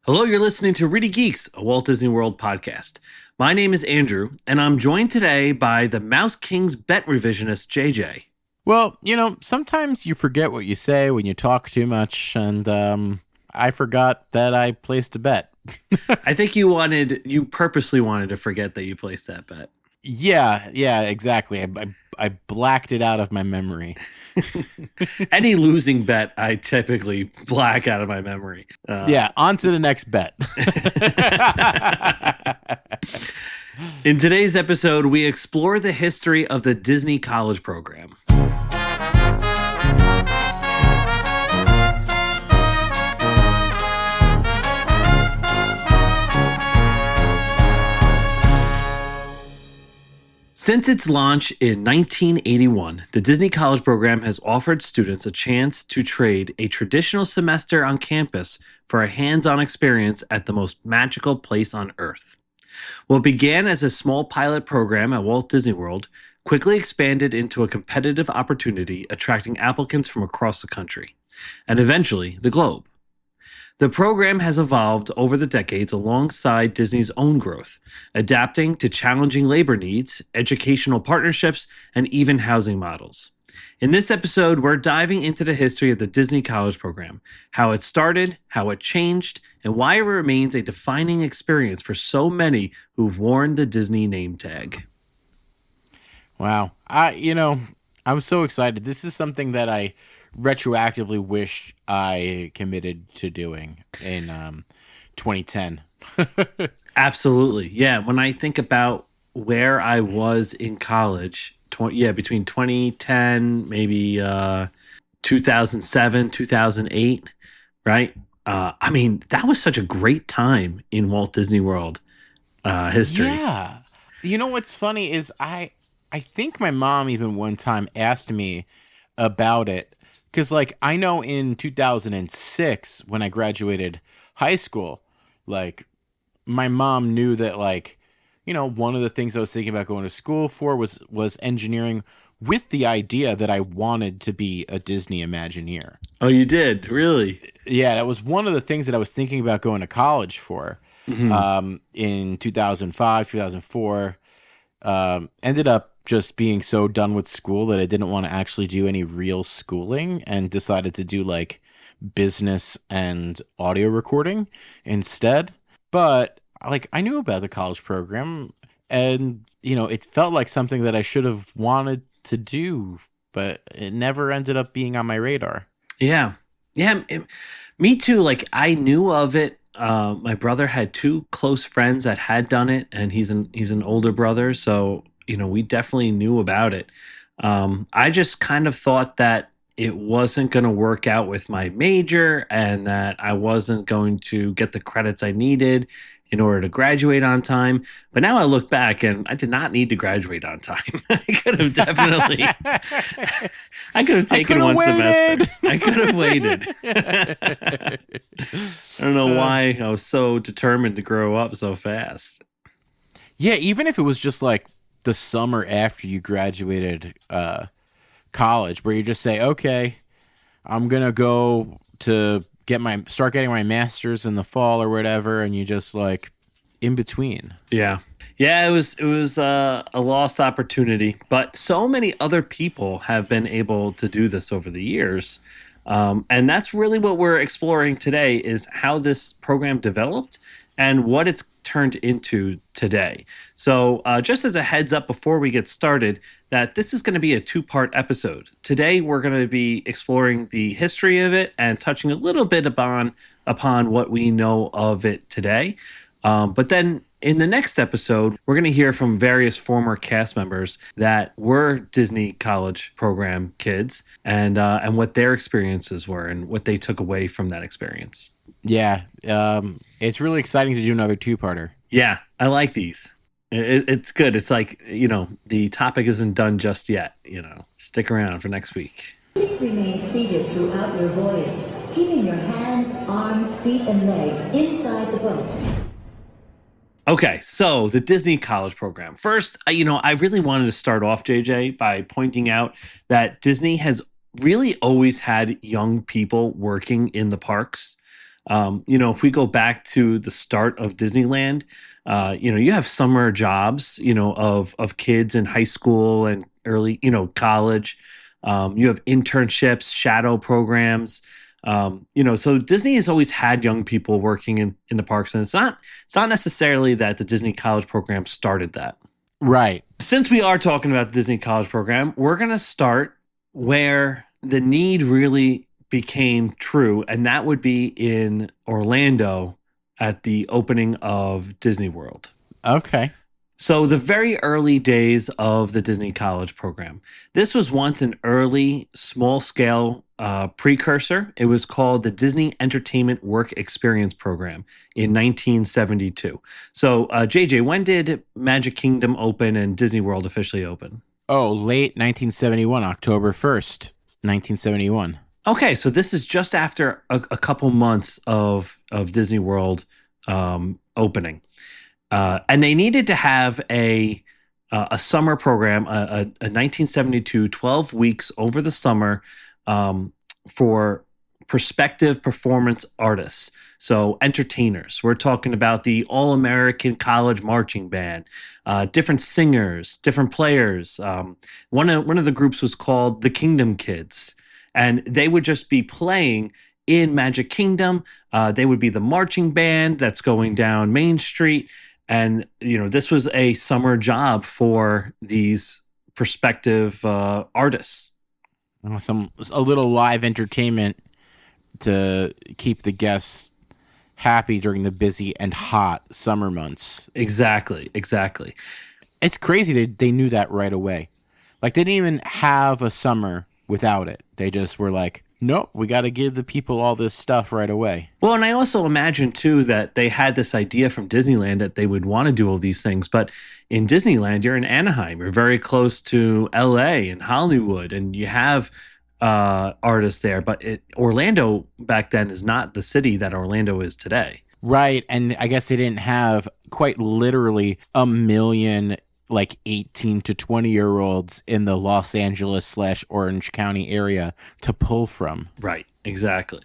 Hello, you're listening to ReedyGeeks, a Walt Disney World podcast. My name is Andrew, and I'm joined today by the Mouse King's bet revisionist, JJ. Well, sometimes you forget what you say when you talk too much, and I forgot that I placed a bet. I think you purposely wanted to forget that you placed that bet. Yeah, exactly. I blacked it out of my memory. Any losing bet, I typically black out of my memory. Yeah, on to the next bet. In today's episode, we explore the history of the Disney College Program. Since its launch in 1981, the Disney College Program has offered students a chance to trade a traditional semester on campus for a hands-on experience at the most magical place on Earth. What began as a small pilot program at Walt Disney World quickly expanded into a competitive opportunity, attracting applicants from across the country, and eventually the globe. The program has evolved over the decades alongside Disney's own growth, adapting to challenging labor needs, educational partnerships, and even housing models. In this episode, we're diving into the history of the Disney College Program, how it started, how it changed, and why it remains a defining experience for so many who've worn the Disney name tag. Wow. I'm so excited. This is something that I retroactively wish I committed to doing in 2010. Absolutely. Yeah. When I think about where I was in college, between 2010, maybe 2007, 2008, right? That was such a great time in Walt Disney World history. Yeah. You know what's funny is I think my mom even one time asked me about it. Because, I know in 2006, when I graduated high school, my mom knew that, one of the things I was thinking about going to school for was engineering, with the idea that I wanted to be a Disney Imagineer. Oh, you did? Really? Yeah, that was one of the things that I was thinking about going to college for in 2005, 2004. Ended up just being so done with school that I didn't want to actually do any real schooling and decided to do business and audio recording instead. But I knew about the college program and, it felt like something that I should have wanted to do, but it never ended up being on my radar. Yeah. Yeah. Me too. I knew of it. My brother had two close friends that had done it, and he's an older brother. So, we definitely knew about it. I just kind of thought that it wasn't going to work out with my major and that I wasn't going to get the credits I needed in order to graduate on time. But now I look back and I did not need to graduate on time. I could have definitely, I could have taken one semester. I could have waited. I don't know why I was so determined to grow up so fast. Yeah, even if it was just the summer after you graduated college, where you just say, okay, I'm going to go to start getting my master's in the fall or whatever, and you just in between. Yeah. Yeah, it was a lost opportunity, but so many other people have been able to do this over the years. And that's really what we're exploring today, is how this program developed and what it's turned into today. So just as a heads up before we get started, that this is going to be a two-part episode. Today, we're going to be exploring the history of it and touching a little bit upon what we know of it today. But then in the next episode, we're going to hear from various former cast members that were Disney College Program kids and what their experiences were and what they took away from that experience. Yeah, it's really exciting to do another two-parter. Yeah, I like these. It's good. It's the topic isn't done just yet. Stick around for next week. Please remain seated throughout your voyage, keeping your hands, arms, feet, and legs inside the boat. Okay, so the Disney College Program. First, I really wanted to start off, JJ, by pointing out that Disney has really always had young people working in the parks. If we go back to the start of Disneyland, you have summer jobs, of kids in high school and early, college. You have internships, shadow programs. So Disney has always had young people working in the parks, and it's not necessarily that the Disney College program started that. Right. Since we are talking about the Disney College program, we're going to start where the need really became true, and that would be in Orlando at the opening of Disney World. Okay. So the very early days of the Disney College program. This was once an early, small-scale precursor. It was called the Disney Entertainment Work Experience Program in 1972. So, JJ, when did Magic Kingdom open and Disney World officially open? Oh, late 1971, October 1st, 1971. Okay, so this is just after a couple months of Disney World opening. And they needed to have a summer program, a 1972, 12 weeks over the summer for prospective performance artists. So entertainers. We're talking about the All-American College Marching Band, different singers, different players. One of the groups was called the Kingdom Kids. And they would just be playing in Magic Kingdom. They would be the marching band that's going down Main Street. And, this was a summer job for these prospective artists. A little live entertainment to keep the guests happy during the busy and hot summer months. Exactly. It's crazy they knew that right away. Like, they didn't even have a summer without it. They just were like, nope, we got to give the people all this stuff right away. Well, and I also imagine, too, that they had this idea from Disneyland that they would want to do all these things. But in Disneyland, you're in Anaheim. You're very close to L.A. and Hollywood, and you have artists there. But Orlando back then is not the city that Orlando is today. Right, and I guess they didn't have quite literally a million 18 to 20-year-olds in the Los Angeles / Orange County area to pull from. Right, exactly.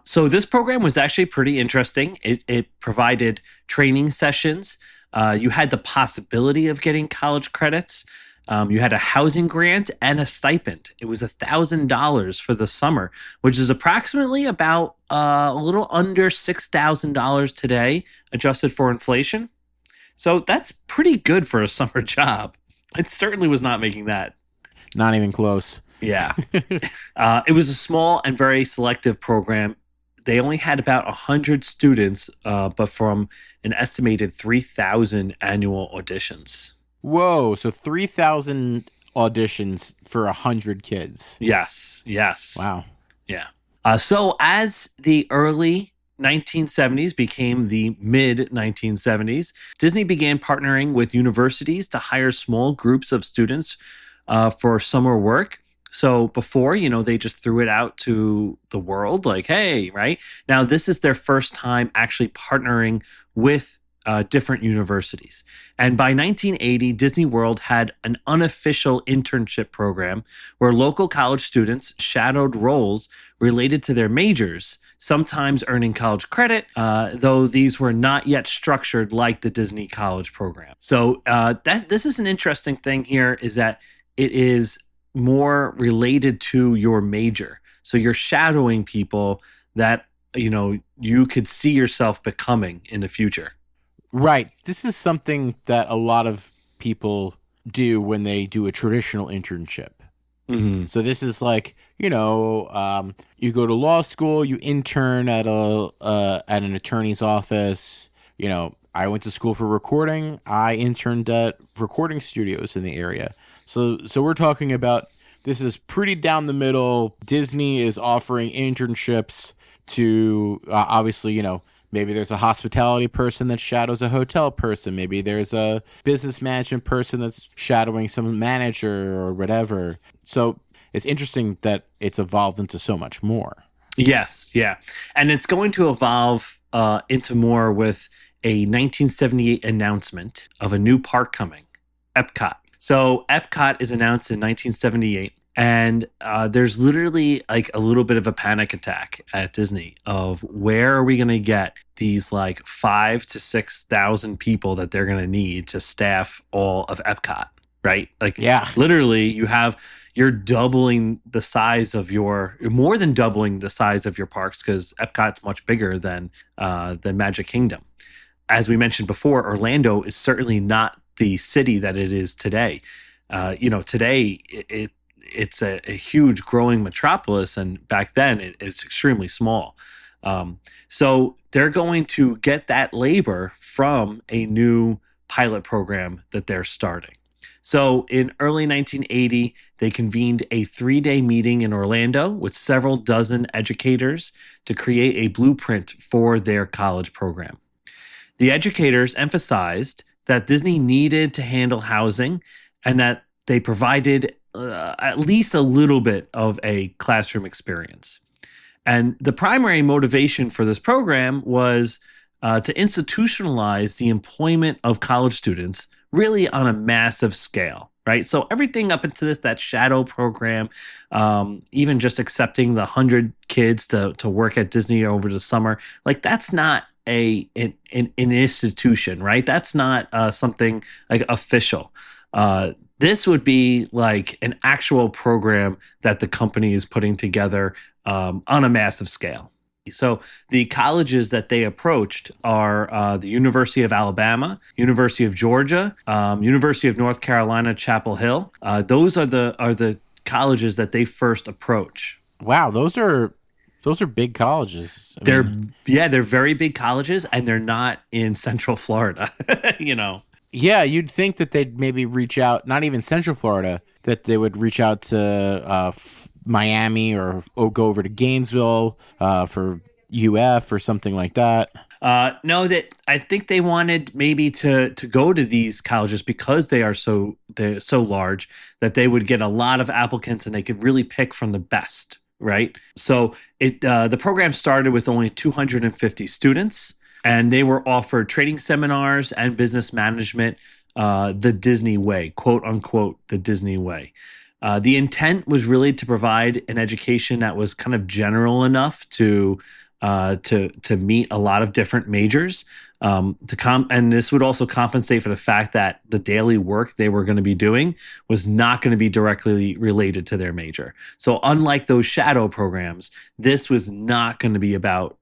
So this program was actually pretty interesting. It provided training sessions. You had the possibility of getting college credits. You had a housing grant and a stipend. It was $1,000 for the summer, which is approximately about a little under $6,000 today, adjusted for inflation. So that's pretty good for a summer job. It certainly was not making that. Not even close. Yeah. It was a small and very selective program. They only had about 100 students, but from an estimated 3,000 annual auditions. Whoa, so 3,000 auditions for 100 kids. Yes. Wow. Yeah. So as the early 1970s became the mid-1970s, Disney began partnering with universities to hire small groups of students for summer work. So before, they just threw it out to the world like, hey, right? Now, this is their first time actually partnering with different universities. And by 1980, Disney World had an unofficial internship program where local college students shadowed roles related to their majors, sometimes earning college credit, though these were not yet structured like the Disney College program. So this is an interesting thing here, is that it is more related to your major. So you're shadowing people that, you could see yourself becoming in the future. Right. This is something that a lot of people do when they do a traditional internship. Mm-hmm. So this is like, you go to law school, you intern at an attorney's office. I went to school for recording. I interned at recording studios in the area. So we're talking about, this is pretty down the middle. Disney is offering internships to obviously, maybe there's a hospitality person that shadows a hotel person. Maybe there's a business management person that's shadowing some manager or whatever. So it's interesting that it's evolved into so much more. Yes, yeah. And it's going to evolve into more with a 1978 announcement of a new park coming, Epcot. So Epcot is announced in 1978. And there's literally like a little bit of a panic attack at Disney of where are we going to get these like 5,000 to 6,000 people that they're going to need to staff all of Epcot, right? Like, Yeah. literally, you're doubling the size of more than doubling the size of your parks, because Epcot's much bigger than Magic Kingdom. As we mentioned before, Orlando is certainly not the city that it is today. Today it's a huge growing metropolis, and back then it's extremely small. So they're going to get that labor from a new pilot program that they're starting. So in early 1980, they convened a 3-day meeting in Orlando with several dozen educators to create a blueprint for their college program. The educators emphasized that Disney needed to handle housing and that they provided at least a little bit of a classroom experience. And the primary motivation for this program was to institutionalize the employment of college students really on a massive scale, right? So everything up into that shadow program, even just accepting the 100 kids to work at Disney over the summer, like that's not an institution, right? That's not something like official. This would be like an actual program that the company is putting together on a massive scale. So the colleges that they approached are the University of Alabama, University of Georgia, University of North Carolina, Chapel Hill. Those are the colleges that they first approach. Wow, those are big colleges. They're very big colleges, and they're not in Central Florida. Yeah, you'd think that they'd maybe reach out, not even Central Florida, that they would reach out to Miami or go over to Gainesville for UF or something like that. No, that I think they wanted maybe to go to these colleges because they're so large that they would get a lot of applicants and they could really pick from the best, right? So the program started with only 250 students. And they were offered training seminars and business management the Disney way, quote unquote, the Disney way. The intent was really to provide an education that was kind of general enough to meet a lot of different majors. And this would also compensate for the fact that the daily work they were going to be doing was not going to be directly related to their major. So unlike those shadow programs, this was not going to be about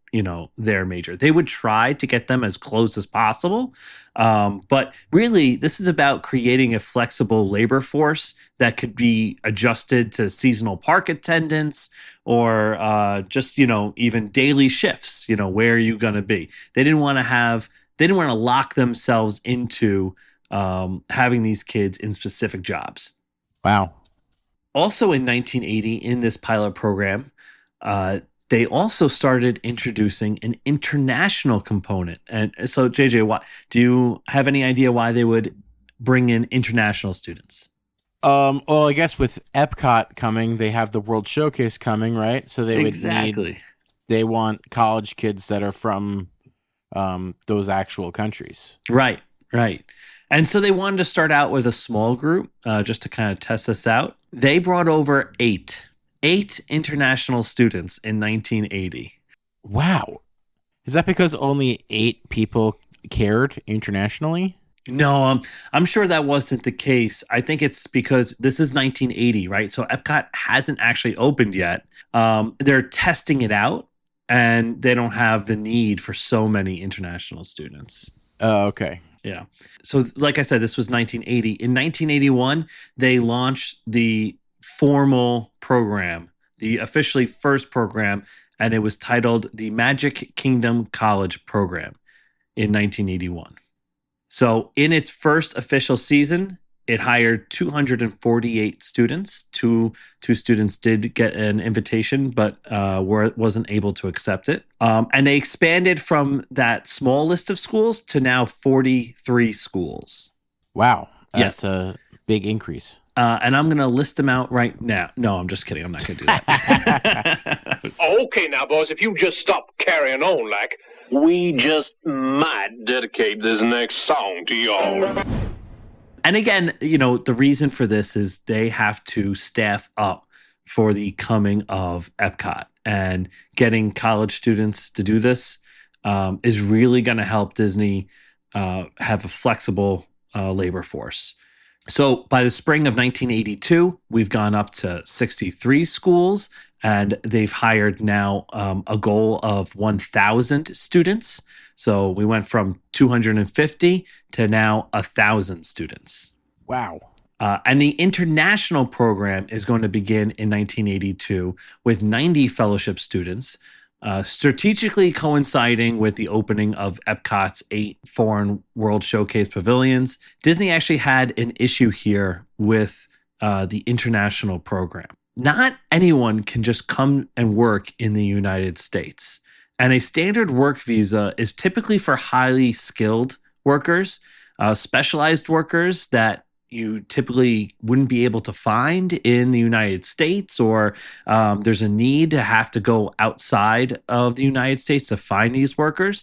their major. They would try to get them as close as possible. But really, this is about creating a flexible labor force that could be adjusted to seasonal park attendance or just, even daily shifts, where are you going to be? They didn't want to lock themselves into having these kids in specific jobs. Wow. Also in 1980, in this pilot program, they also started introducing an international component. And so, JJ, do you have any idea why they would bring in international students? Well, I guess with Epcot coming, they have the World Showcase coming, right? So they want college kids that are from those actual countries. Right. And so they wanted to start out with a small group just to kind of test this out. They brought over eight international students in 1980. Wow. Is that because only 8 people cared internationally? No, I'm sure that wasn't the case. I think it's because this is 1980, right? So Epcot hasn't actually opened yet. They're testing it out, and they don't have the need for so many international students. Oh, okay. Yeah. So like I said, this was 1980. In 1981, they launched the formal program, the officially first program, and it was titled the Magic Kingdom College Program in 1981. So in its first official season, it hired 248 students. Two students did get an invitation, but wasn't able to accept it. And they expanded from that small list of schools to now 43 schools. Wow. That's a big increase. And I'm going to list them out right now. No, I'm just kidding. I'm not going to do that. Okay, now, boys, if you just stop carrying on like, we just might dedicate this next song to y'all. And again, the reason for this is they have to staff up for the coming of Epcot. And getting college students to do this is really going to help Disney have a flexible labor force. So by the spring of 1982, we've gone up to 63 schools, and they've hired now a goal of 1,000 students. So we went from 250 to now 1,000 students. Wow. And the international program is going to begin in 1982 with 90 fellowship students, strategically coinciding with the opening of Epcot's 8 foreign World Showcase pavilions. Disney actually had an issue here with the international program. Not anyone can just come and work in the United States. And a standard work visa is typically for highly skilled workers, specialized workers that you typically wouldn't be able to find in the United States, or there's a need to have to go outside of the United States to find these workers.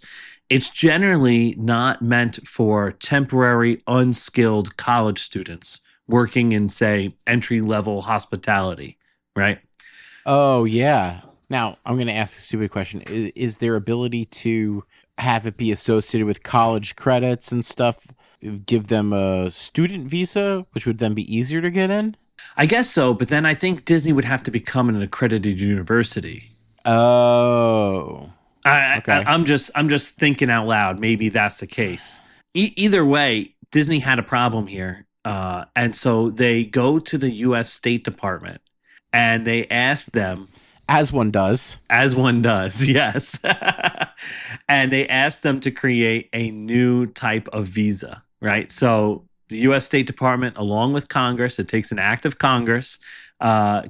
It's generally not meant for temporary, unskilled college students working in, say, entry-level hospitality, right? Oh, yeah. Now, I'm going to ask a stupid question. Is there ability to have it be associated with college credits and stuff? Give them a student visa, which would then be easier to get in? I guess so, but then I think Disney would have to become an accredited university. Oh. Okay. I'm just thinking out loud. Maybe that's the case. Either way, Disney had a problem here. And so they go to the U.S. State Department and they ask them, As one does, yes. And they asked them to create a new type of visa, right? So the U.S. State Department, along with Congress, it takes an act of Congress,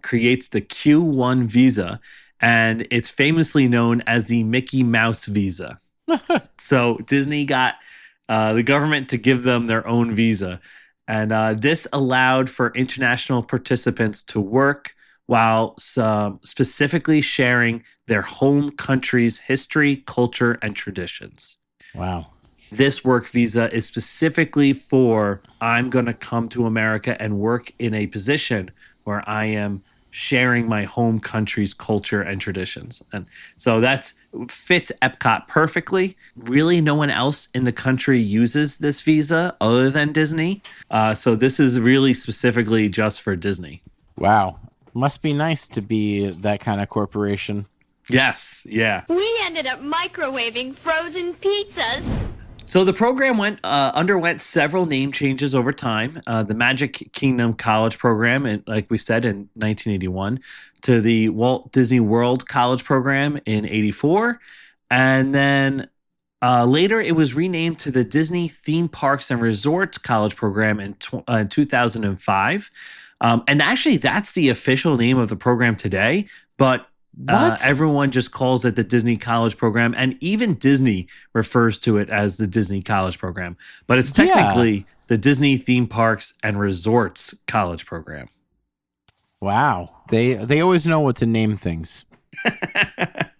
creates the Q1 visa, and it's famously known as the Mickey Mouse visa. So Disney got the government to give them their own visa. And this allowed for international participants to work while specifically sharing their home country's history, culture, and traditions. Wow. This work visa is specifically for, I'm going to come to America and work in a position where I am sharing my home country's culture and traditions. And so that fits Epcot perfectly. Really, no one else in the country uses this visa other than Disney. So this is really specifically just for Disney. Wow. Must be nice to be that kind of corporation. Yes, yeah. We ended up microwaving frozen pizzas. So the program underwent several name changes over time. The Magic Kingdom College Program, like we said, in 1981, to the Walt Disney World College Program in 84. And then later it was renamed to the Disney Theme Parks and Resorts College Program in 2005. And actually, that's the official name of the program today. But everyone just calls it the Disney College Program. And even Disney refers to it as the Disney College Program. But it's technically the Disney Theme Parks and Resorts College Program. Wow. They always know what to name things. An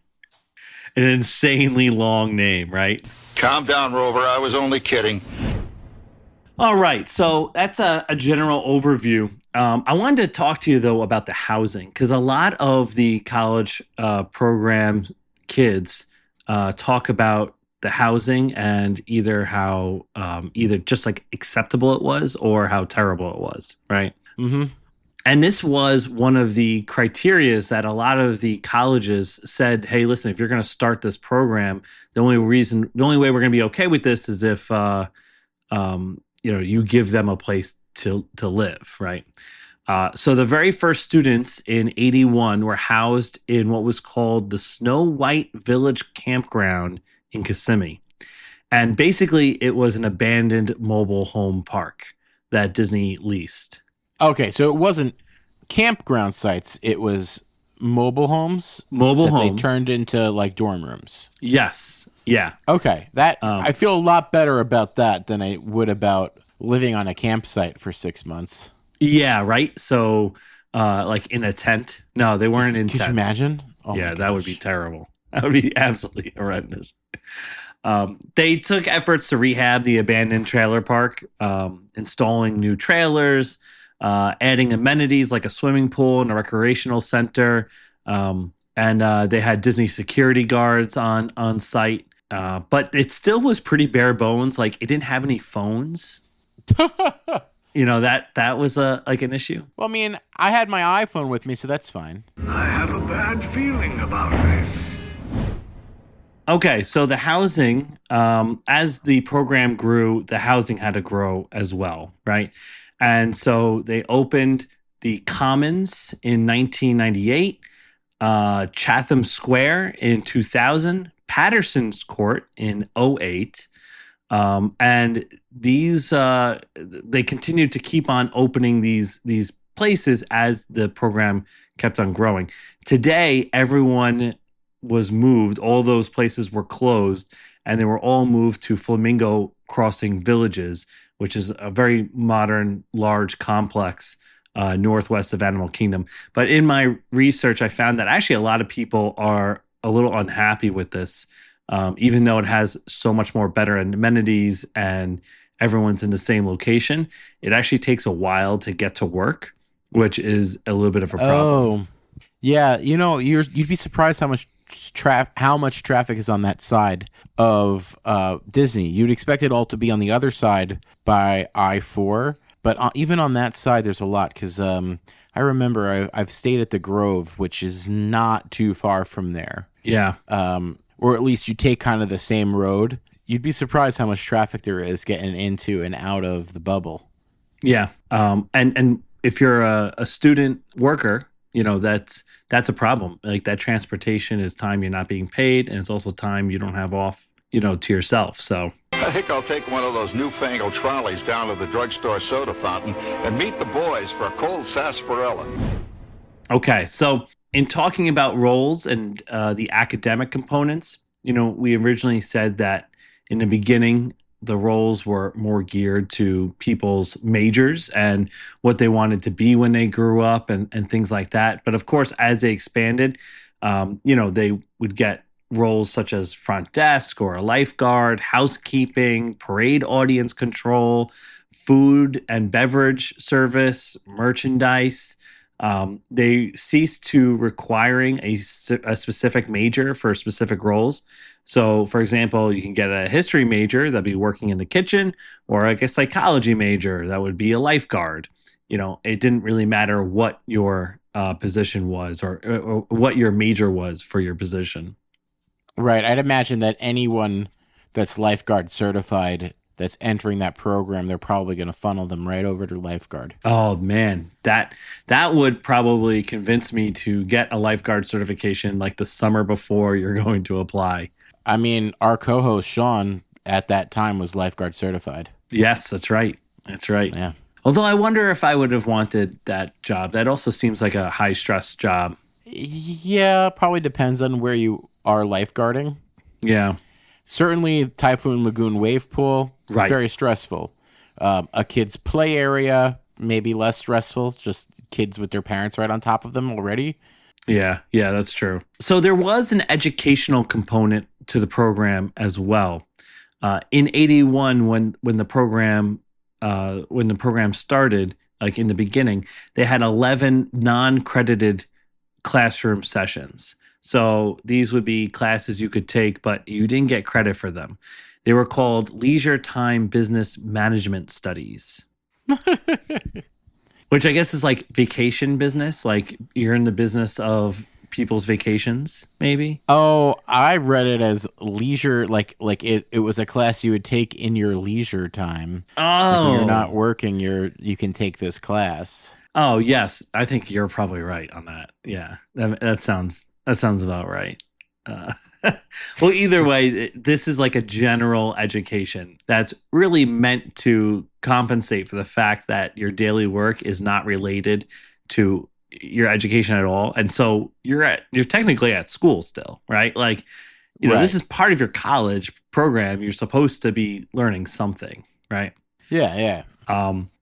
insanely long name, right? Calm down, Rover. I was only kidding. All right, so that's a general overview. I wanted to talk to you, though, about the housing, because a lot of the college program kids talk about the housing and either how either just like acceptable it was or how terrible it was, right? Mm-hmm. And this was one of the criterias that a lot of the colleges said, hey, listen, if you're going to start this program, the only way we're going to be okay with this is if you give them a place to live, right? So the very first students in 81 were housed in what was called the Snow White Village Campground in Kissimmee. And basically, it was an abandoned mobile home park that Disney leased. Okay, so it wasn't campground sites. It was mobile homes? They turned into like dorm rooms? Yes. Yeah. Okay. I feel a lot better about that than I would about living on a campsite for 6 months. Yeah, right? So, like in a tent? No, they weren't in tents. Could you imagine? Oh yeah, that would be terrible. That would be absolutely horrendous. They took efforts to rehab the abandoned trailer park, installing new trailers, adding amenities like a swimming pool and a recreational center. And they had Disney security guards on site. But it still was pretty bare bones. Like, it didn't have any phones. That was like an issue. Well, I mean, I had my iPhone with me, so that's fine. I have a bad feeling about this. Okay, so the housing, as the program grew, the housing had to grow as well, right? And so they opened the Commons in 1998, Chatham Square in 2000, Patterson's Court in '08. And these they continued to keep on opening these places as the program kept on growing. Today, everyone was moved. All those places were closed, and they were all moved to Flamingo Crossing Villages, which is a very modern, large complex northwest of Animal Kingdom. But in my research, I found that actually a lot of people are a little unhappy with this. Even though it has so much more better amenities and everyone's in the same location, it actually takes a while to get to work, which is a little bit of a problem. Oh, yeah. You'd be surprised how much traffic is on that side of Disney. You'd expect it all to be on the other side by I-4, but even on that side, there's a lot because I remember I've stayed at the Grove, which is not too far from there. Yeah. Or at least you take kind of the same road. You'd be surprised how much traffic there is getting into and out of the bubble. Yeah. And if you're a student worker, that's a problem. Like, that transportation is time you're not being paid, and it's also time you don't have off, to yourself. So I think I'll take one of those newfangled trolleys down to the drugstore soda fountain and meet the boys for a cold sarsaparilla. Okay, so in talking about roles and the academic components, we originally said that in the beginning, the roles were more geared to people's majors and what they wanted to be when they grew up and things like that. But of course, as they expanded, they would get roles such as front desk or a lifeguard, housekeeping, parade audience control, food and beverage service, merchandise. They ceased to requiring a specific major for specific roles. So, for example, you can get a history major that'd be working in the kitchen, or like a psychology major that would be a lifeguard. It didn't really matter what your position was or what your major was for your position. Right. I'd imagine that anyone that's lifeguard certified that's entering that program, they're probably going to funnel them right over to lifeguard. Oh man, that would probably convince me to get a lifeguard certification like the summer before you're going to apply. I mean, our co-host Sean at that time was lifeguard certified. Yes, that's right. That's right. Yeah. Although I wonder if I would have wanted that job. That also seems like a high stress job. Yeah, probably depends on where you are lifeguarding. Yeah. Certainly, Typhoon Lagoon wave pool, right. Very stressful. A kid's play area, maybe less stressful, just kids with their parents right on top of them already. Yeah, that's true. So there was an educational component to the program as well. In '81, when the program started, like in the beginning, they had 11 non-credited classroom sessions. So these would be classes you could take, but you didn't get credit for them. They were called Leisure Time Business Management Studies, which I guess is like vacation business. Like, you're in the business of people's vacations, maybe. Oh, I read it as leisure, like it was a class you would take in your leisure time. Oh, like when you're not working, you can take this class. Oh, yes. I think you're probably right on that. Yeah, that sounds about right. Well, either way, this is like a general education that's really meant to compensate for the fact that your daily work is not related to your education at all. And so you're technically at school still, right? Like, right. This is part of your college program. You're supposed to be learning something, right? Yeah.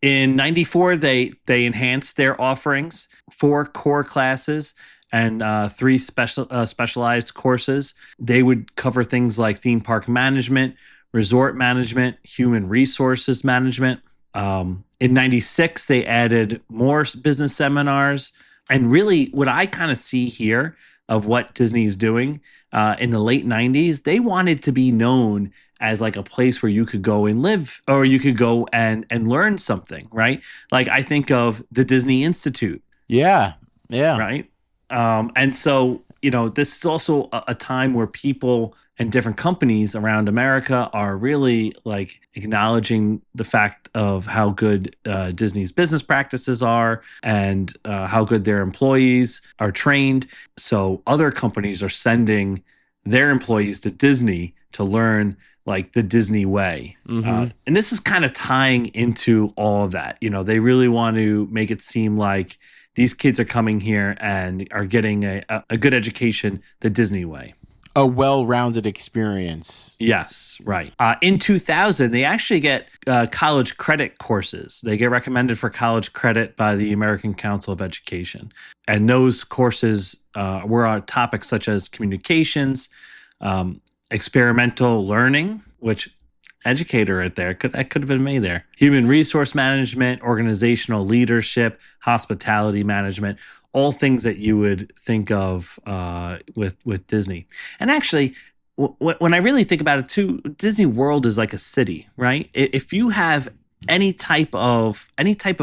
In '94, they enhanced their offerings. 4 core classes and three specialized courses. They would cover things like theme park management, resort management, human resources management. In 96, they added more business seminars. And really, what I kind of see here of what Disney is doing in the late 90s, they wanted to be known as like a place where you could go and live, or you could go and learn something, right? Like I think of the Disney Institute. Yeah. Yeah. Right. And so, this is also a time where people and different companies around America are really like acknowledging the fact of how good Disney's business practices are, and how good their employees are trained. So other companies are sending their employees to Disney to learn like the Disney way. And this is kind of tying into all of that. They really want to make it seem like these kids are coming here and are getting a good education the Disney way. A well-rounded experience. Yes, right. In 2000, they actually get college credit courses. They get recommended for college credit by the American Council of Education. And those courses were on topics such as communications, experimental learning, which educator right there, that could have been me there. Human resource management, organizational leadership, hospitality management, all things that you would think of with Disney. And actually, when I really think about it too, Disney World is like a city, right? If you have any type of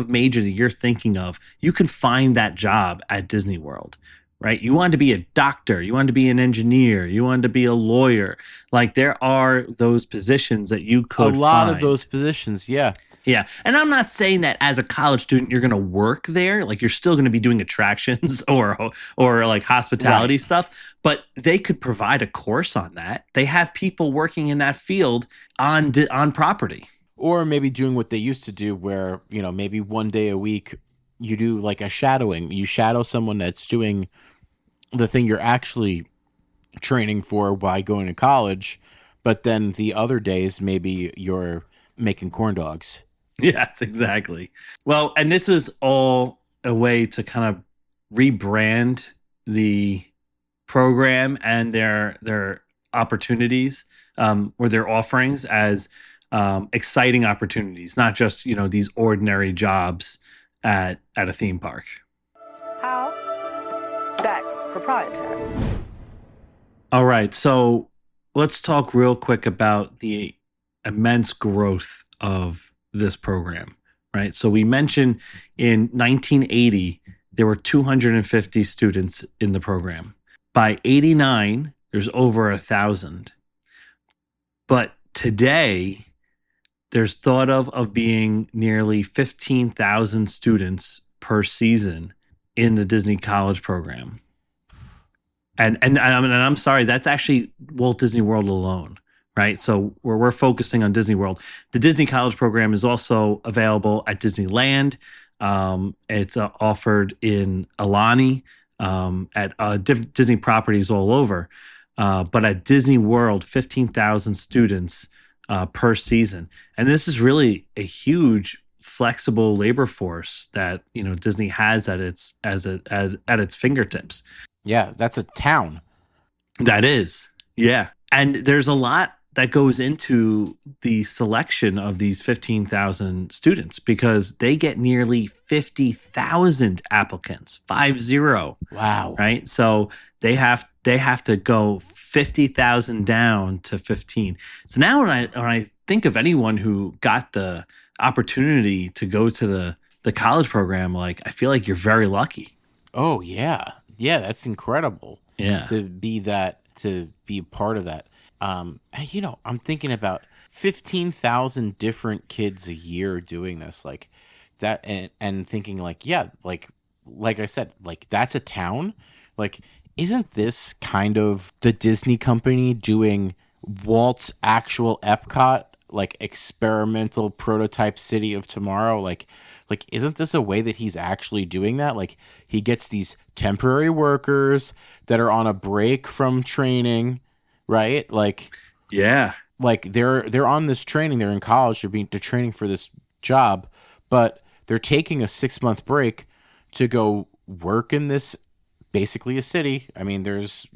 major that you're thinking of, you can find that job at Disney World. Right? You want to be a doctor, you want to be an engineer, you want to be a lawyer. Like there are those positions that you could A lot find. of those positions, yeah. Yeah. And I'm not saying that as a college student you're going to work there, like you're still going to be doing attractions or like hospitality stuff, but they could provide a course on that. They have people working in that field on property. Or maybe doing what they used to do where, maybe one day a week you do like a shadowing. You shadow someone that's doing the thing you're actually training for by going to college, but then the other days maybe you're making corn dogs. Yes, exactly. Well, and this was all a way to kind of rebrand the program and their opportunities, or their offerings as exciting opportunities, not just these ordinary jobs at a theme park. How? That's proprietary. All right, so let's talk real quick about the immense growth of this program, right? So we mentioned in 1980, there were 250 students in the program. By 89, there's over 1,000. But today, there's thought of being nearly 15,000 students per season in the Disney College program. And I'm sorry, that's actually Walt Disney World alone, right? So we're focusing on Disney World. The Disney College program is also available at Disneyland. It's offered in Alani, at different Disney properties all over. But at Disney World, 15,000 students per season. And this is really a huge flexible labor force that Disney has at its fingertips. Yeah, that's a town. That is. Yeah. And there's a lot that goes into the selection of these 15,000 students because they get nearly 50,000 applicants, 50. Wow. Right? So they have to go 50,000 down to 15. So now when I think of anyone who got the opportunity to go to the college program, like I feel like you're very lucky. Oh yeah. Yeah, that's incredible. Yeah. To be part of that. I'm thinking about 15,000 different kids a year doing this, like that, and thinking like, yeah, like I said, like that's a town. Like, isn't this kind of the Disney company doing Walt's actual Epcot, like experimental prototype city of tomorrow? Like, isn't this a way that he's actually doing that? Like, he gets these temporary workers that are on a break from training, right? Like, yeah, like they're on this training. They're in college. They're training for this job, but they're taking a 6-month break to go work in this basically a city. I mean, there's,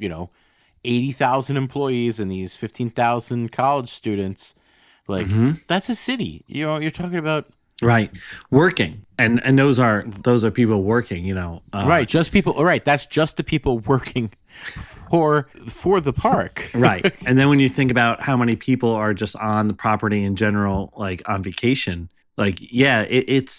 80,000 employees and these 15,000 college students. Like, that's a city. You're talking about. Right. Working. And those are people working, Right. Just people. All right. That's just the people working for the park. Right. And then when you think about how many people are just on the property in general, like on vacation, like, yeah, it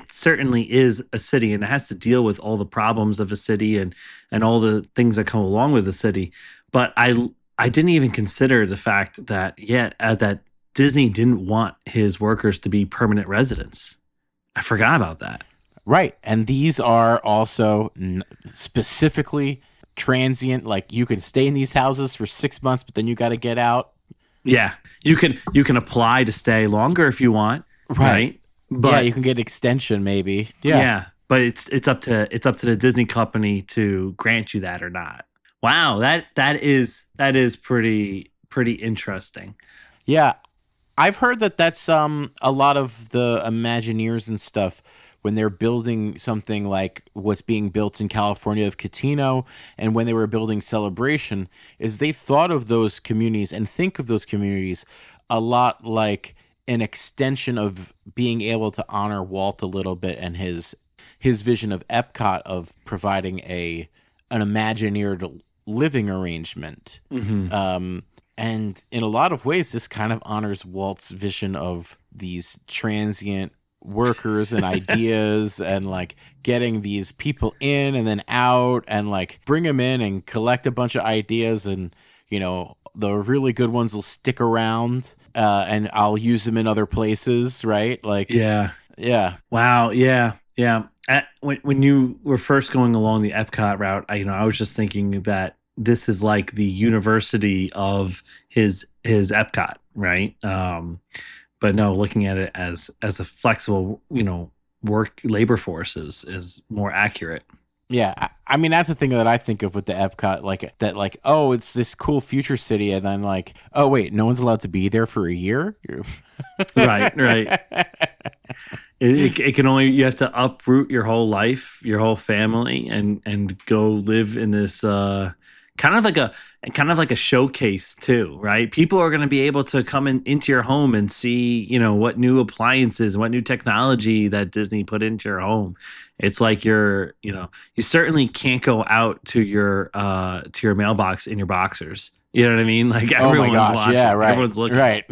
certainly is a city, and it has to deal with all the problems of a city and all the things that come along with the city. But I didn't even consider the fact that that Disney didn't want his workers to be permanent residents. I forgot about that. Right. And these are also specifically transient. Like, you can stay in these houses for 6 months, but then you got to get out. Yeah. You can apply to stay longer if you want. Right. But yeah, you can get extension maybe. Yeah. Yeah. But it's up to the Disney company to grant you that or not. Wow, that is pretty interesting. Yeah. I've heard that's a lot of the Imagineers and stuff, when they're building something like what's being built in California of Catino, and when they were building Celebration, is they thought of those communities and think of those communities a lot like an extension of being able to honor Walt a little bit and his vision of Epcot of providing an Imagineered living arrangement. And in a lot of ways, this kind of honors Walt's vision of these transient workers and ideas and like getting these people in and then out and like bring them in and collect a bunch of ideas, and the really good ones will stick around and I'll use them in other places, right? Like, yeah. Wow. Yeah. When you were first going along the Epcot route, I was just thinking that this is like the university of his Epcot, right? But no, looking at it as a flexible, work labor force is more accurate. Yeah, I mean, that's the thing that I think of with the Epcot, like, oh, it's this cool future city, and then like, oh wait, no one's allowed to be there for a year. Right. It can only, you have to uproot your whole life, your whole family, and go live in this kind of like a showcase too, right? People are going to be able to come into your home and see, what new appliances, what new technology that Disney put into your home. It's like you certainly can't go out to your mailbox in your boxers. You know what I mean? Like, everyone's watching. Yeah, right. Everyone's looking. Right.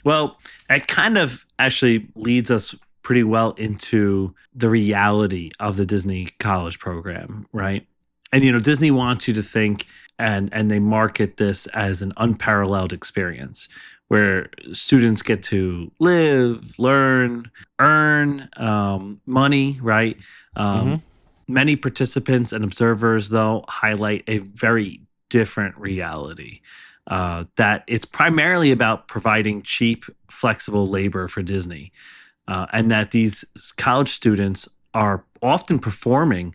Well, it kind of actually leads us pretty well into the reality of the Disney College program, right? And, Disney wants you to think, and they market this as an unparalleled experience where students get to live, learn, earn money, right? Many participants and observers, though, highlight a very different reality, that it's primarily about providing cheap, flexible labor for Disney, and that these college students are often performing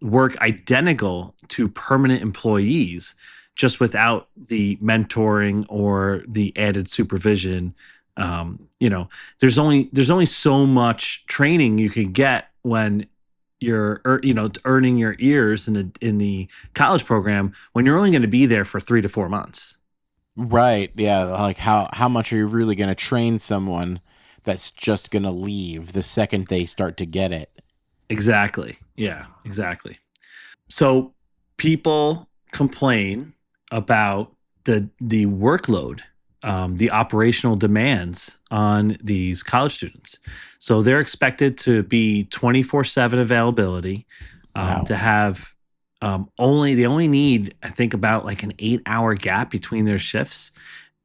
work identical to permanent employees, just without the mentoring or the added supervision. There's only so much training you can get when you're earning your ears in the college program, when you're only going to be there for 3 to 4 months. Right. Yeah. Like, how much are you really going to train someone that's just going to leave the second they start to get it? Exactly. Yeah, exactly. So people complain about the workload, the operational demands on these college students. So they're expected to be 24/7 availability, Wow. to have they only need, I think, about like an 8-hour gap between their shifts,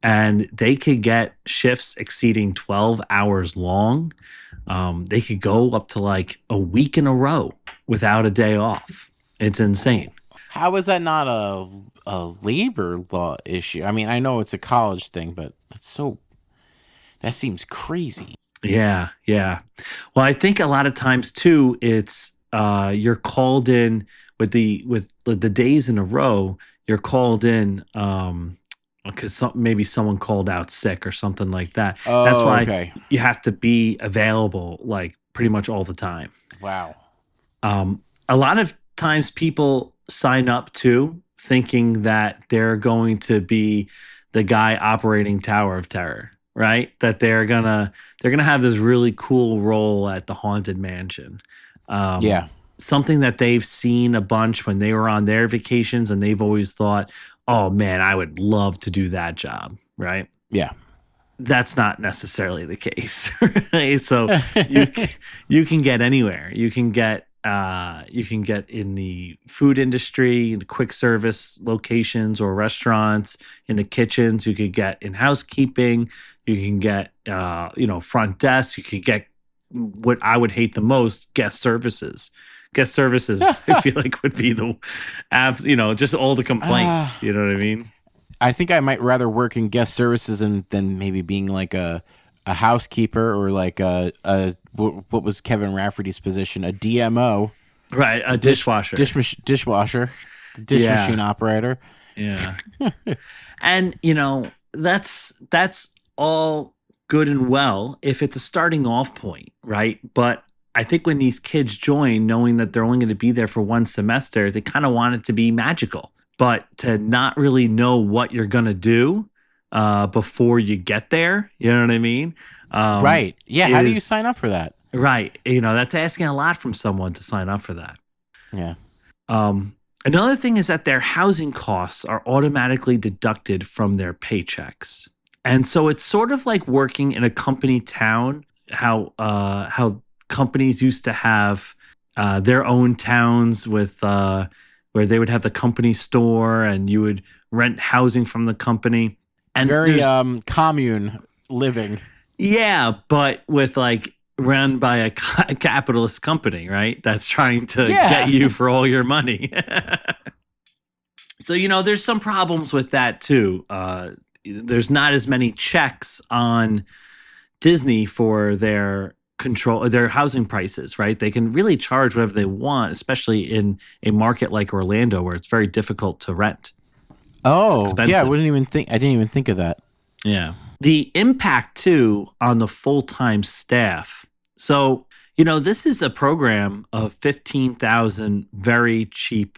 and they could get shifts exceeding 12 hours long. They could go up to like a week in a row without a day off. It's insane. How is that not a labor law issue? I mean, I know it's a college thing, but that seems crazy. Yeah. Well, I think a lot of times too, it's you're called in with the days in a row. You're called in because maybe someone called out sick or something like that. Oh, that's why okay. you have to be available like pretty much all the time. Wow. A lot of times people sign up too, thinking that they're going to be the guy operating Tower of Terror, right? That they're gonna have this really cool role at the Haunted Mansion. Yeah. Something that they've seen a bunch when they were on their vacations, and they've always thought, "Oh man, I would love to do that job," right? Yeah. That's not necessarily the case, right? So you can get anywhere. You can get in the food industry, in the quick service locations or restaurants, in the kitchens. You could get in housekeeping. You can get front desk. You could get what I would hate the most, guest services. Guest services, I feel like would be the just all the complaints. You know what I mean? I think I might rather work in guest services than maybe being like a housekeeper or like what was Kevin Rafferty's position, a DMO, right? A dishwasher, dishwasher, dish machine operator. Yeah, and that's all good and well if it's a starting off point, right? But I think when these kids join, knowing that they're only going to be there for one semester, they kind of want it to be magical. But to not really know what you're going to do before you get there, you know what I mean? Right. Yeah. How do you sign up for that? Right. That's asking a lot from someone to sign up for that. Yeah. Another thing is that their housing costs are automatically deducted from their paychecks. And so it's sort of like working in a company town, how companies used to have their own towns with where they would have the company store and you would rent housing from the company. And very commune living. Yeah, but with run by a capitalist company, right? That's trying to get you for all your money. So, there's some problems with that too. There's not as many checks on Disney for their housing prices, right? They can really charge whatever they want, especially in a market like Orlando where it's very difficult to rent. Oh, yeah, I didn't even think of that. Yeah. The impact too on the full-time staff. So, this is a program of 15,000 very cheap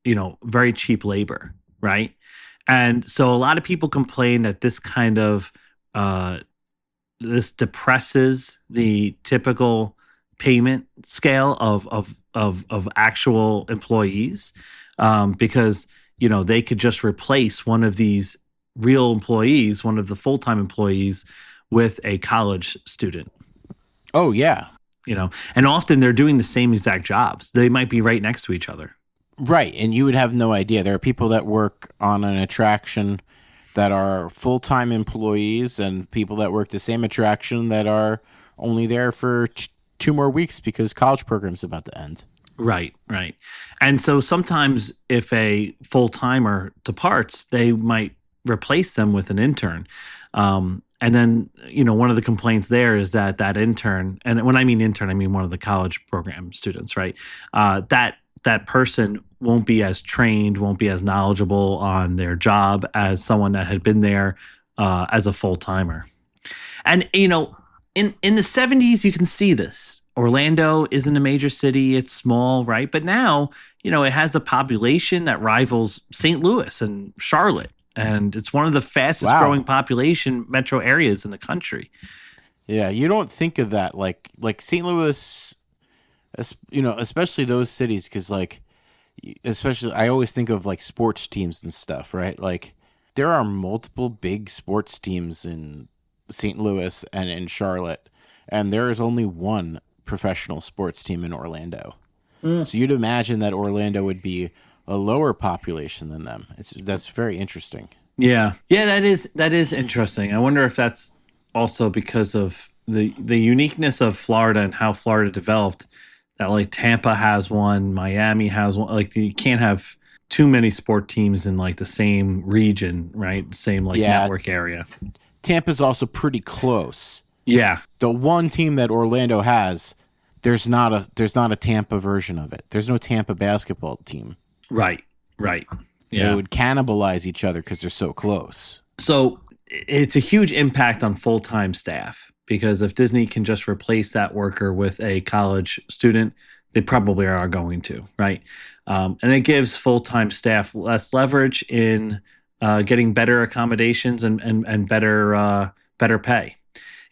labor, right? And so a lot of people complain that this kind of this depresses the typical payment scale of actual employees because they could just replace one of these real employees, one of the full-time employees, with a college student. Oh yeah, and often they're doing the same exact jobs. They might be right next to each other. Right, and you would have no idea. There are people that work on an attraction that are full-time employees and people that work the same attraction that are only there for 2 more weeks because college program's about to end. Right. And so sometimes if a full-timer departs, they might replace them with an intern. And then, one of the complaints there is that intern, and when I mean intern, I mean one of the college program students, right? That person won't be as trained, won't be as knowledgeable on their job as someone that had been there as a full-timer. And, in the 70s, you can see this. Orlando isn't a major city. It's small, right? But now, it has a population that rivals St. Louis and Charlotte. And it's one of the fastest growing population metro areas in the country. Yeah, you don't think of that. Like St. Louis, especially those cities, because especially I always think of sports teams and stuff, right? There are multiple big sports teams in St. Louis and in Charlotte, and there is only one professional sports team in Orlando. So you'd imagine that Orlando would be a lower population than them. That's very interesting. Yeah, that is interesting. I wonder if that's also because of the uniqueness of Florida and how Florida developed. That Tampa has one, Miami has one. You can't have too many sport teams in the same region, right? Same network area. Tampa's also pretty close. Yeah. The one team that Orlando has, there's not a Tampa version of it. There's no Tampa basketball team. Right. Yeah. They would cannibalize each other because they're so close. So it's a huge impact on full-time staff because if Disney can just replace that worker with a college student, they probably are going to, right? And it gives full-time staff less leverage in getting better accommodations and better pay.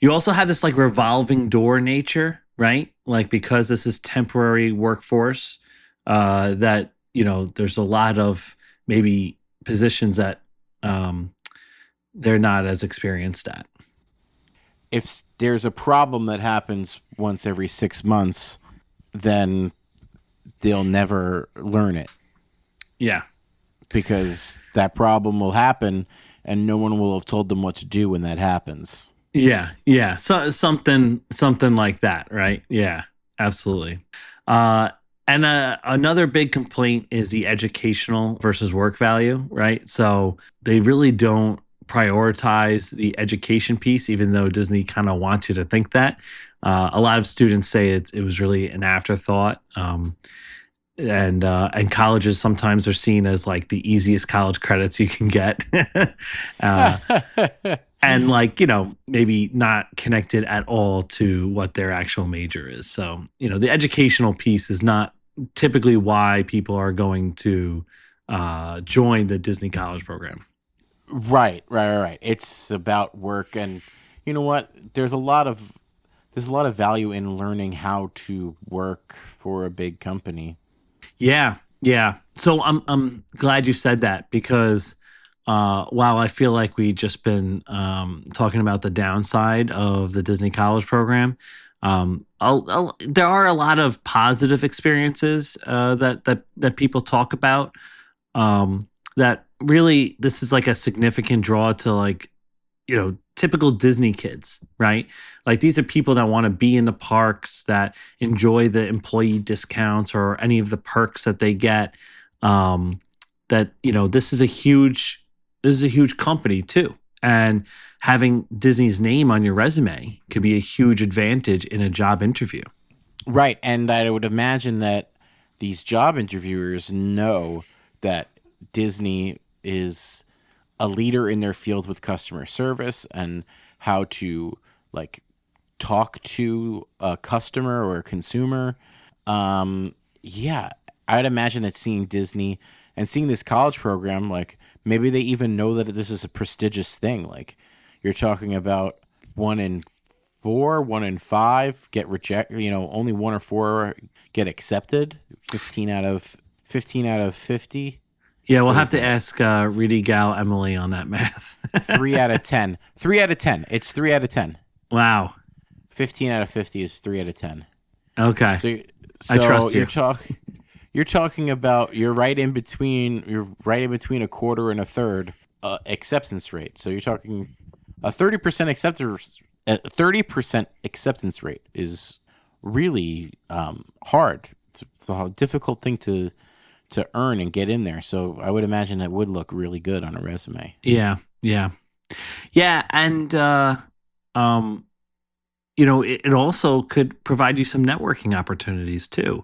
You also have this like revolving door nature, right? Like because this is temporary workforce, that there's a lot of maybe positions that they're not as experienced at. If there's a problem that happens once every 6 months, then they'll never learn it. Yeah. Because that problem will happen and no one will have told them what to do when that happens. Yeah. So something like that, right? Yeah, absolutely. And another big complaint is the educational versus work value, right? So they really don't prioritize the education piece, even though Disney kind of wants you to think that. A lot of students say it was really an afterthought. And colleges sometimes are seen as like the easiest college credits you can get. And like, maybe not connected at all to what their actual major is. So, the educational piece is not typically why people are going to join the Disney college program. Right. It's about work, and you know what? There's a lot of value in learning how to work for a big company. Yeah. So I'm glad you said that, because while I feel like we just been talking about the downside of the Disney college program, there are a lot of positive experiences that people talk about. That really, this is like a significant draw to like, typical Disney kids, right? Like these are people that want to be in the parks, that enjoy the employee discounts or any of the perks that they get. This is a huge company too. And having Disney's name on your resume could be a huge advantage in a job interview. Right. And I would imagine that these job interviewers know that Disney is a leader in their field with customer service and how to like talk to a customer or a consumer. Yeah, I'd imagine that seeing Disney and seeing this college program, like maybe they even know that this is a prestigious thing. Like you're talking about 1 in 4, 1 in 5 get rejected. Only 1 or 4 get accepted. 15 out of 50. Yeah, we'll have to ask Reedy Gal Emily on that math. 3 out of 10. 3 out of 10. It's 3 out of 10. Wow. 15 out of 50 is 3 out of 10. Okay. So I trust you. You're talking about you're right in between a quarter and a third acceptance rate. So you're talking a 30% acceptance rate is really hard. It's a difficult thing to earn and get in there. So I would imagine it would look really good on a resume. Yeah. And, it also could provide you some networking opportunities too.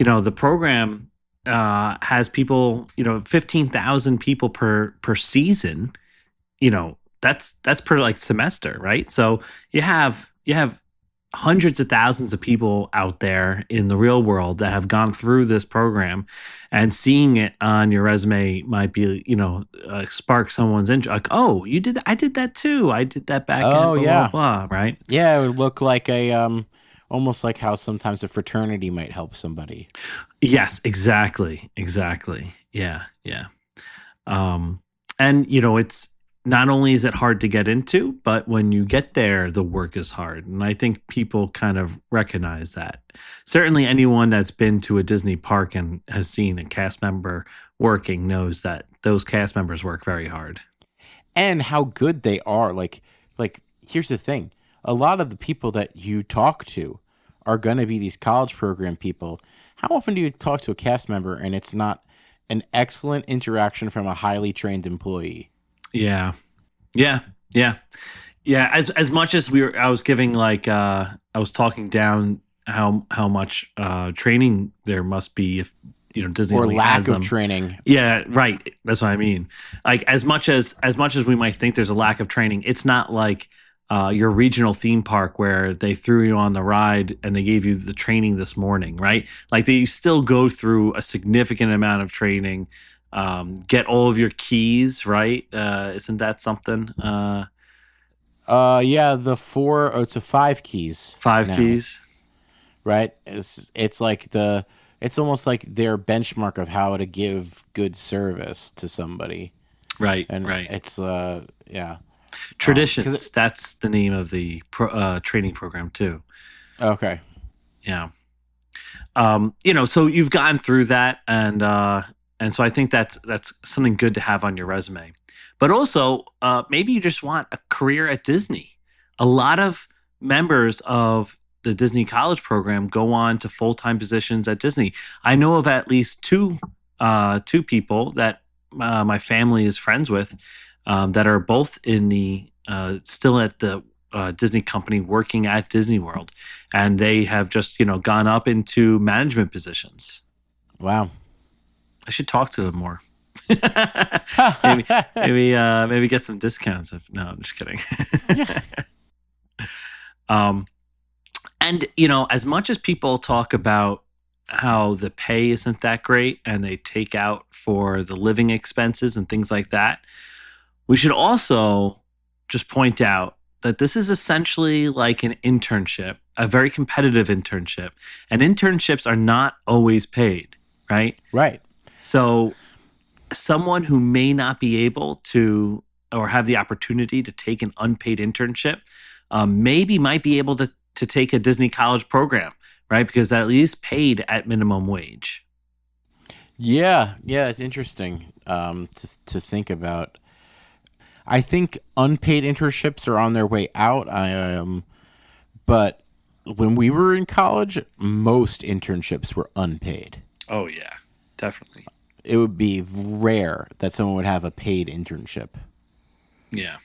The program has people, 15,000 people per season. That's per like semester, right? So you have hundreds of thousands of people out there in the real world that have gone through this program, and seeing it on your resume might be, spark someone's interest. Like, oh, you did that? I did that too. I did that back. Oh, in blah, blah, blah, right? Yeah, it would look like almost like how sometimes a fraternity might help somebody. Yes, exactly. Yeah. And it's not only is it hard to get into, but when you get there, the work is hard. And I think people kind of recognize that. Certainly anyone that's been to a Disney park and has seen a cast member working knows that those cast members work very hard. And how good they are. Like here's the thing. A lot of the people that you talk to are going to be these college program people. How often do you talk to a cast member and it's not an excellent interaction from a highly trained employee? Yeah. As much as I was giving I was talking down how much training there must be if Disney or only lack has of them. training. Yeah, right. That's what I mean. Like as much as we might think there's a lack of training, it's not like your regional theme park where they threw you on the ride and they gave you the training this morning, right? Like you still go through a significant amount of training, get all of your keys, right? Isn't that something? Yeah, it's a 5 keys. 5 keys. Right? It's almost like their benchmark of how to give good service to somebody. Right, And right. it's yeah. Traditions. That's the name of the training program too. Okay. Yeah. So you've gotten through that, and so I think that's something good to have on your resume. But also, maybe you just want a career at Disney. A lot of members of the Disney College program go on to full-time positions at Disney. I know of at least two people that my family is friends with that are both in the still at the Disney company working at Disney World, and they have just gone up into management positions. Wow. I should talk to them more. maybe get some discounts. No, I'm just kidding. And as much as people talk about how the pay isn't that great and they take out for the living expenses and things like that, we should also just point out that this is essentially like an internship, a very competitive internship, and internships are not always paid, right? Right. So someone who may not be able to or have the opportunity to take an unpaid internship maybe might be able to take a Disney College program, right? Because that at least paid at minimum wage. Yeah, it's interesting to think about. I think unpaid internships are on their way out. But when we were in college, most internships were unpaid. Oh yeah, definitely. It would be rare that someone would have a paid internship. Yeah.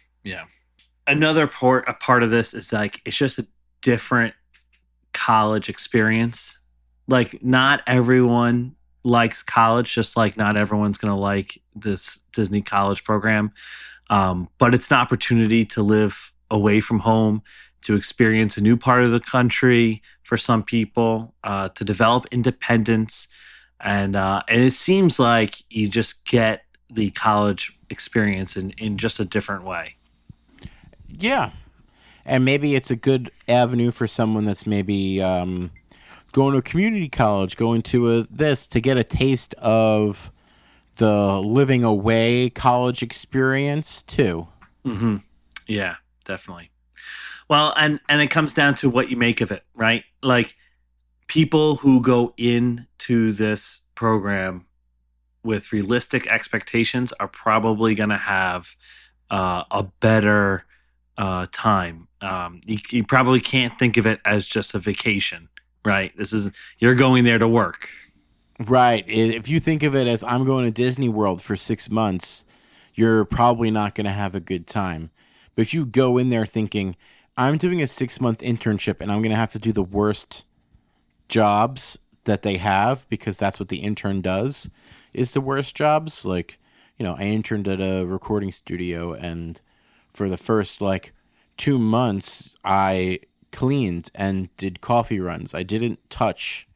Another part of this is like it's just a different college experience. Like not everyone likes college, just like not everyone's going to like this Disney College program. But it's an opportunity to live away from home, to experience a new part of the country for some people, to develop independence. And it seems like you just get the college experience in just a different way. Yeah. And maybe it's a good avenue for someone that's maybe going to a community college, going to to get a taste of the living away college experience too. Mm-hmm. Yeah, definitely. Well, and it comes down to what you make of it, right? Like people who go into this program with realistic expectations are probably going to have a better time. You probably can't think of it as just a vacation, right? You're going there to work. Right. If you think of it as I'm going to Disney World for 6 months, you're probably not going to have a good time. But if you go in there thinking, I'm doing a 6-month internship and I'm going to have to do the worst jobs that they have because that's what the intern does, is the worst jobs. Like, I interned at a recording studio, and for the first 2 months, I cleaned and did coffee runs. I didn't touch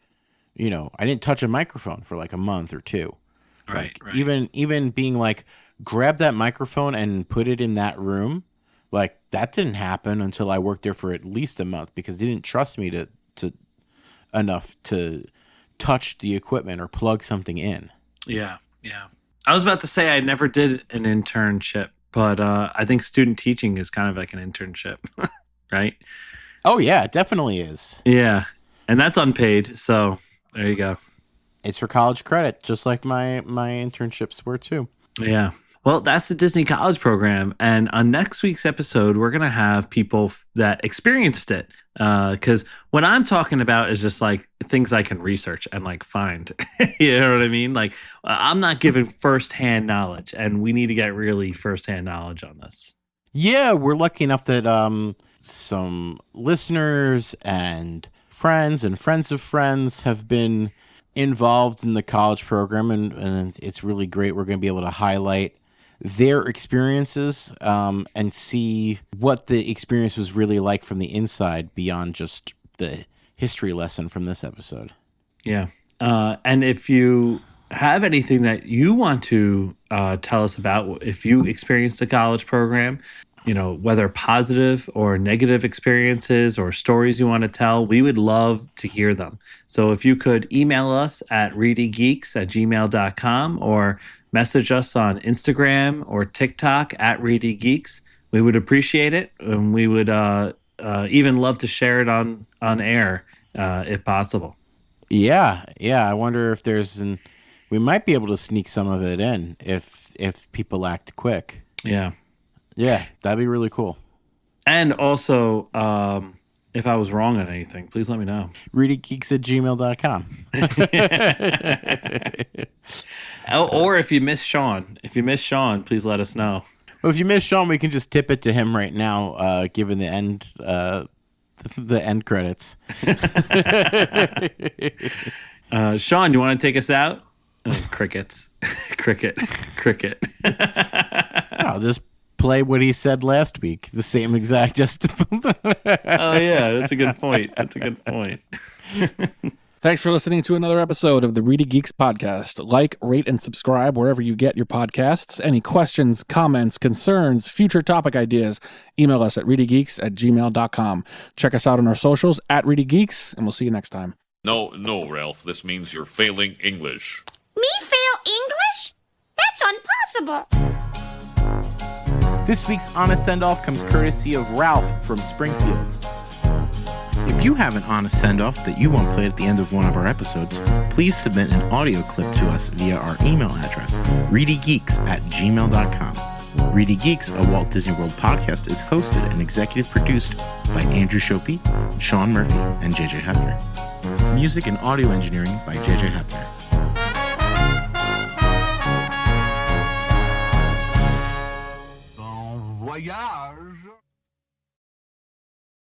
a microphone for a month or two. Right. Even being grab that microphone and put it in that room, that didn't happen until I worked there for at least a month because they didn't trust me to enough to touch the equipment or plug something in. Yeah. I was about to say I never did an internship, but I think student teaching is kind of like an internship, right? Oh yeah, it definitely is. Yeah, and that's unpaid, so there you go. It's for college credit, just like my internships were too. Yeah. Well, that's the Disney College program. And on next week's episode, we're going to have people that experienced it. Because what I'm talking about is just things I can research and find. You know what I mean? I'm not given firsthand knowledge, and we need to get really firsthand knowledge on this. Yeah, we're lucky enough that some listeners and friends of friends have been involved in the college program, and it's really great. We're going to be able to highlight their experiences and see what the experience was really like from the inside beyond just the history lesson from this episode. Yeah. And if you have anything that you want to tell us about, if you experienced the college program, whether positive or negative experiences or stories you want to tell, we would love to hear them. So if you could email us at ReedyGeeks@gmail.com or message us on Instagram or TikTok at ReedyGeeks, we would appreciate it. And we would even love to share it on air if possible. Yeah. I wonder if we might be able to sneak some of it in if people act quick. Yeah. Yeah, that'd be really cool. And also, if I was wrong on anything, please let me know. ReedyGeeks@gmail.com. Or if you miss Sean, please let us know. Well, if you miss Sean, we can just tip it to him right now, given the end credits. Sean, you want to take us out? Crickets. Cricket. I'll just play what he said last week. The same exact. Oh, yeah. That's a good point. Thanks for listening to another episode of the Reedy Geeks podcast. Like, rate, and subscribe wherever you get your podcasts. Any questions, comments, concerns, future topic ideas, email us at ReedyGeeks@gmail.com. Check us out on our socials at ReedyGeeks, and we'll see you next time. No, Ralph. This means you're failing English. Me fail English? That's impossible. This week's Honest Send-Off comes courtesy of Ralph from Springfield. If you have an honest send-off that you want played at the end of one of our episodes, please submit an audio clip to us via our email address, ReedyGeeks@gmail.com. Reedy Geeks, a Walt Disney World podcast, is hosted and executive produced by Andrew Shopey, Sean Murphy, and JJ Hefner. Music and audio engineering by JJ Hefner. Bon voyage.